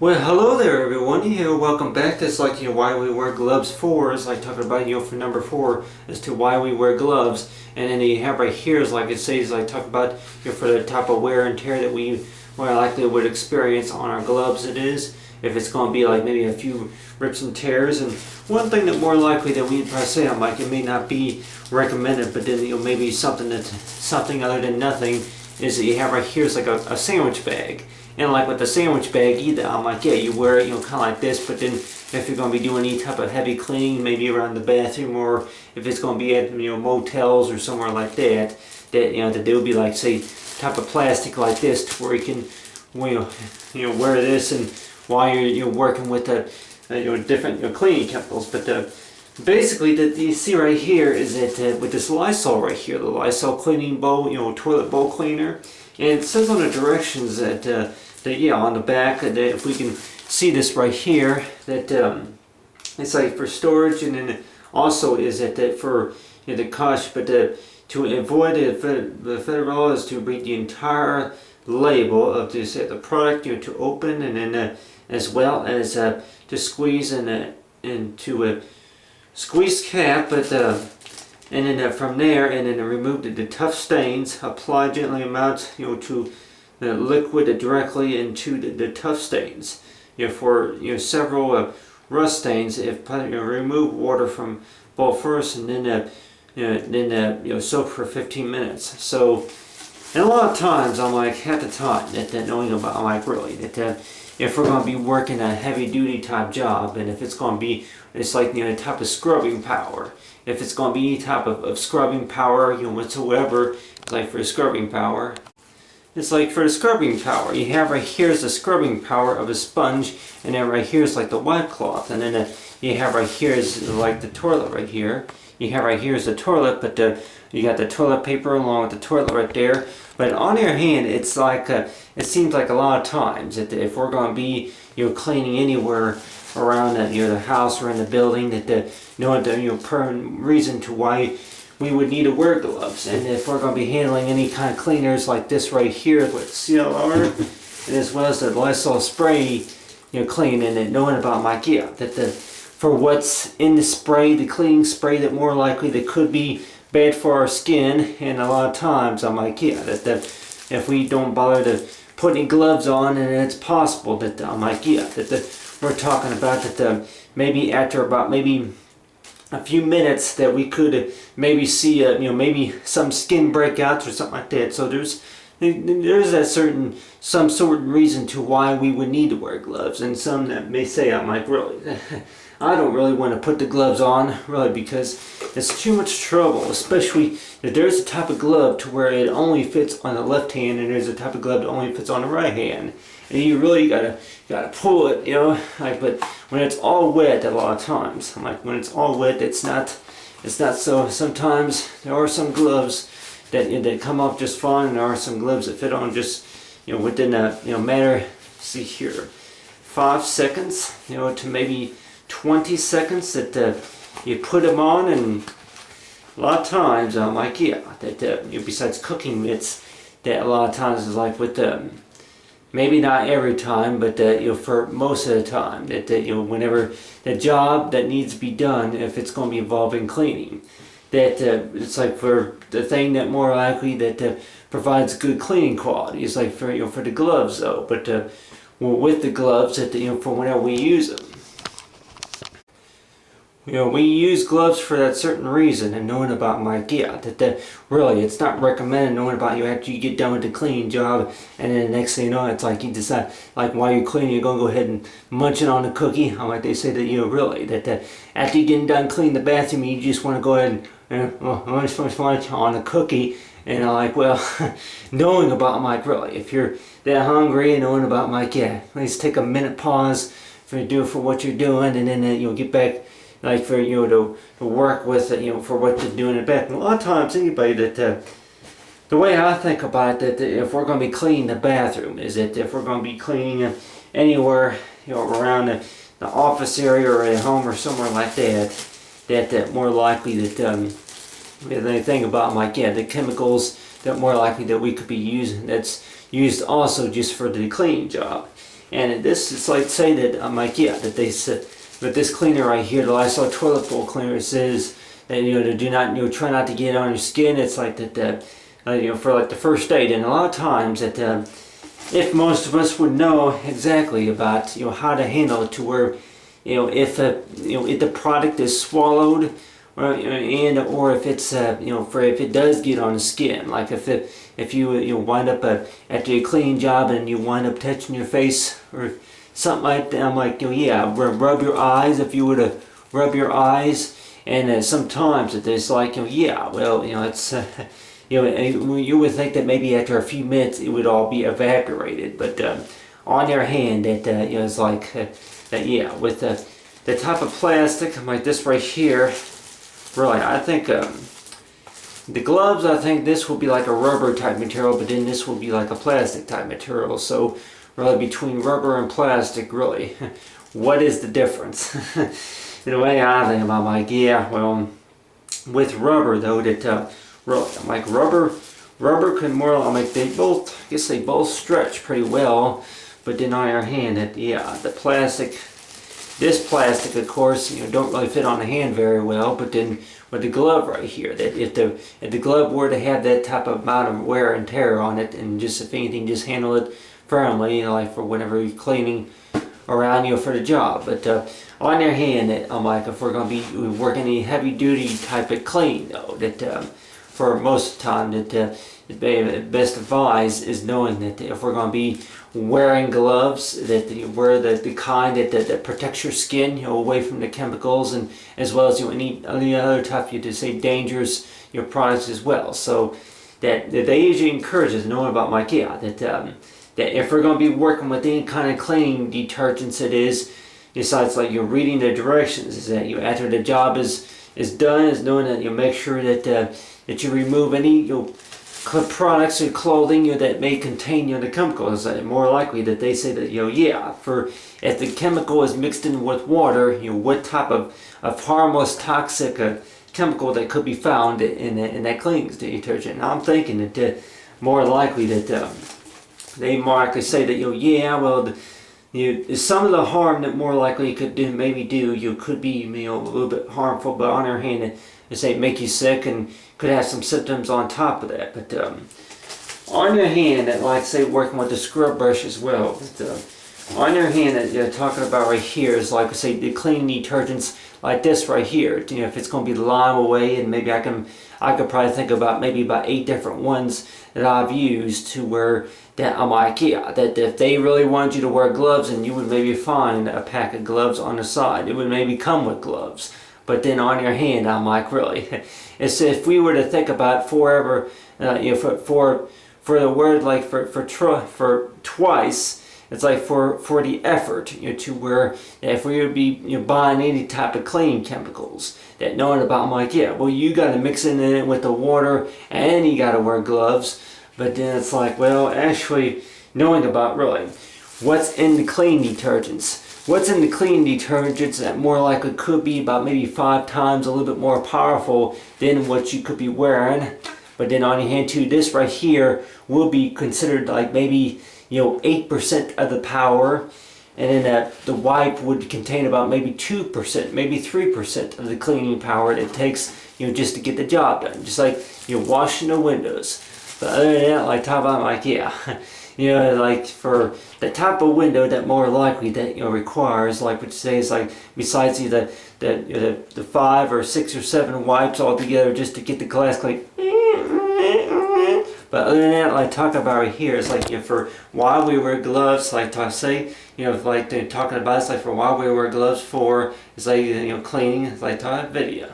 Well, hello there, everyone. Welcome back. That's why we wear gloves for is like talking about for number 4 as to why we wear gloves, and then you have right here is like it says like talk about for the type of wear and tear that we more likely would experience on our gloves. It is if it's going to be like maybe a few rips and tears, and one thing that more likely that we'd probably say like it may not be recommended, but then maybe something other than nothing is that you have right here is like a sandwich bag. And like with the sandwich bag either, I'm like, yeah, you wear it, kind of like this, but then if you're going to be doing any type of heavy cleaning, maybe around the bathroom, or if it's going to be at, motels or somewhere like that, that there would be like, say, type of plastic like this to where you can, wear this and while you're working with the, different, cleaning chemicals. But basically, that you see right here is that with this Lysol right here, the Lysol cleaning bowl, toilet bowl cleaner, and it says on the directions that on the back that if we can see this right here that it's like for storage, and then also is that for the cost, but to avoid the federal law is to read the entire label of this the product to open, and then as well as to squeeze and to squeeze cap, but and then from there, and then remove the tough stains. Apply gently amount, to the liquid directly into the tough stains. For several rust stains, if remove water from bowl first, and then soak for 15 minutes. So, and a lot of times, I'm like at the time that knowing about, I'm like really that if we're going to be working a heavy duty type job, and if it's going to be, it's like the type of scrubbing power. If it's going to be any type of scrubbing power, whatsoever, like for scrubbing power, it's like for the scrubbing power, you have right here is the scrubbing power of a sponge, and then right here is like the wipe cloth, and then you have right here is like the toilet right here. You have right here is the toilet, but you got the toilet paper along with the toilet right there. But on your hand, it's like it seems like a lot of times that if we're going to be cleaning anywhere around the house or in the building, that per reason to why we would need to wear gloves. And if we're going to be handling any kind of cleaners like this right here with CLR, and as well as the Lysol spray, cleaning, and knowing about for what's in the spray, the cleaning spray, that more likely that could be bad for our skin. And a lot of times I'm like, that if we don't bother to put any gloves on, and it's possible that I'm like, we're talking about that maybe after about maybe a few minutes that we could maybe see maybe some skin breakouts or something like that. So there's some sort of reason to why we would need to wear gloves, and some that may say I'm like, really I don't really want to put the gloves on, really, because it's too much trouble, especially if there's a type of glove to where it only fits on the left hand, and there's a type of glove that only fits on the right hand, and you really gotta pull it, but when it's all wet, a lot of times, I'm like, when it's all wet, it's not so. Sometimes there are some gloves that come off just fine, and there are some gloves that fit on just within a matter, see here, 5 seconds, to maybe 20 seconds that you put them on. And a lot of times I'm like, that besides cooking mitts, that a lot of times is like with maybe not every time, but for most of the time that whenever the job that needs to be done, if it's going to be involving cleaning, that it's like for the thing that more likely that provides good cleaning quality. It's like for for the gloves though, but with the gloves that for whenever we use them. We use gloves for that certain reason, and knowing about that really it's not recommended knowing about after you get done with the cleaning job, and then the next thing you know, it's like you decide like while you're cleaning, you're gonna go ahead and munch it on a cookie. Like they say that really that after you're getting done cleaning the bathroom, you just want to go ahead and munch on a cookie. And I'm like, well, knowing about really if you're that hungry, and knowing about please take a minute pause for what you're doing, and then get back. Like for to work with it, for what you're doing in the bathroom. A lot of times, anybody that the way I think about it, that if we're going to be cleaning the bathroom, is that if we're going to be cleaning anywhere, around the office area or at home or somewhere like that, that more likely that the thing about the chemicals that more likely that we could be using, that's used also just for the cleaning job. And this is like say that I'm like, yeah, that they said with this cleaner right here, the Lysol toilet bowl cleaner, it says that to do not try not to get on your skin. It's like that for like the first aid, and a lot of times that if most of us would know exactly about how to handle it to where if if the product is swallowed or if it's if it does get on the skin, like if you wind up after a cleaning job and you wind up touching your face or something like that, I'm like yeah, rub your eyes if you were to rub your eyes, and sometimes it's like yeah, well it's you would think that maybe after a few minutes it would all be evaporated, but on your hand it it's like that yeah, with the type of plastic like this right here. Really, I think the gloves, I think this will be like a rubber type material, but then this will be like a plastic type material. So really between rubber and plastic, really, what is the difference? The way I think about, I'm like, yeah, well, with rubber though, that really, I'm like rubber can more, I'm like they both, I guess they both stretch pretty well, but then on your hand, that yeah, the plastic. This plastic, of course, don't really fit on the hand very well. But then with the glove right here, that if the glove were to have that type of amount of wear and tear on it, and just if anything, just handle it firmly, like for whenever you're cleaning around, for the job. But on your hand, I'm like, if we're going to be working a heavy duty type of clean, though, that for most of the time, that best advised is knowing that if we're going to be wearing gloves, that you wear the kind that protects your skin away from the chemicals, and as well as any other type to say dangerous products as well. So that they usually encourage us knowing about IKEA that if we're going to be working with any kind of cleaning detergents, it is besides like you're reading the directions, is that after the job is done, is knowing that you make sure that that you remove any products or clothing that may contain the chemicals. More likely that they say that yeah, for if the chemical is mixed in with water, what type of harmless toxic chemical that could be found in that cleaning detergent. And I'm thinking that more likely that they more likely say that yeah, well some of the harm that more likely you could do could be a little bit harmful, but on the other hand, they say make you sick and could have some symptoms on top of that. But on your hand, like say working with the scrub brush as well. But, on your hand, that you're talking about right here is like I say the cleaning detergents like this right here. If it's going to be Lime Away, and maybe I could probably think about maybe about 8 different ones that I've used to where that I'm like yeah, that if they really wanted you to wear gloves, and you would maybe find a pack of gloves on the side, it would maybe come with gloves. But then on your hand, I'm like really, it's if we were to think about forever, for the word like for twice. It's like for the effort, to where if we would be buying any type of cleaning chemicals, that knowing about, I'm like, yeah, well you got to mix it in with the water, and you got to wear gloves. But then it's like, well, actually knowing about really what's in the cleaning detergents. What's in the cleaning detergents that more likely could be about maybe 5 times a little bit more powerful than what you could be wearing. But then on your hand too, this right here will be considered like maybe 8% of the power, and then the wipe would contain about maybe 2%, maybe 3% of the cleaning power it takes just to get the job done. Just like washing the windows. But other than that, like top, I'm like yeah, like for the type of window that more likely that requires, like what you say is like besides the 5 or 6 or 7 wipes all together just to get the glass clean. But other than that, like talking about right here, it's like for why we wear gloves, like I say, like they're talking about, it's like for why we wear gloves for, it's like cleaning, it's like video.